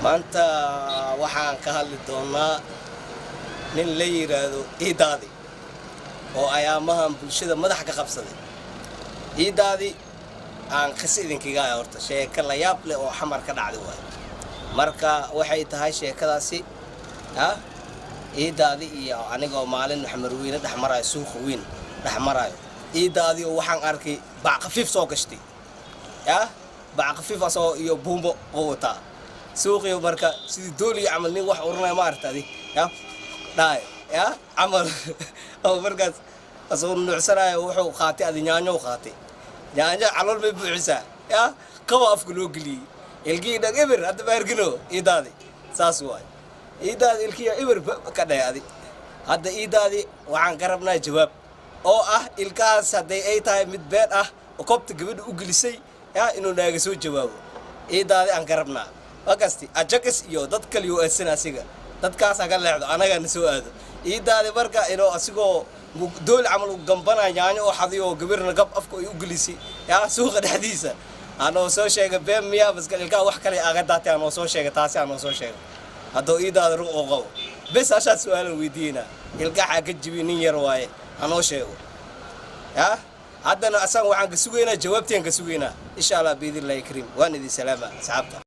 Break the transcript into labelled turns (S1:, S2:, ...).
S1: maanta waxaan ka hadli doonaa nin la yiraahdo Idaadi oo ayaamahan bulshada madax ka qabsaday. Idaadi aan qasidinkiga horta sheeko la yaab leh oo xamar ka dhacday waay. Marka waxay tahay sheekadaasi Idaadi iyo anigoo maalin xamarweyne dhaxmarayo suuq weyn dhaxmarayo. Idaadi oo waxaan arkay bac qafiif soo gashtay. bac qafiif asoo iyo buumbo oo wata. suuqii marka sidii dooli amal nin wax urinay ma artadi dhaay amal oo markaas asoo nuucsanayo wuxuu qaatay adinyaanyo qaatay yaanya calool bay buuxisa qaba afku loo galiyay ilgii dhag eber hadda baargino Idaadi saas waay Idaadi ilkiya eber ka dhaayadi hadda Idaadi waxaan ka rabnaa jawaab oo ilkaas haday ay tahay mid been oo koobta gabadha u galisay inuu naaga soo jawaabo Idaadi aan ka rabnaa وقستي أجاكس يو دت كل يو أسنا سيجا دت كاس أقل لعب أنا كان نسوي هذا إذا هذا بركة إنه أسيقو دول عملوا جنبنا يعني أو حذيو قبرنا قب أفكو يوجلسي يا سوق الحديثة أنا وصل شيء بهم مياه بس قال الكا وحكي لي أقداتي أنا وصل شيء تاسي أنا وصل شيء هذا إذا هذا روح أوغو بس عشان سؤال ويدينا الكا حاجة جبينية رواية أنا وشيء هذا أنا أسمع عن كسوينا جوابتي عن كسوينا إن شاء الله بإذن الله يكرم وأنا دي سلامة سعبت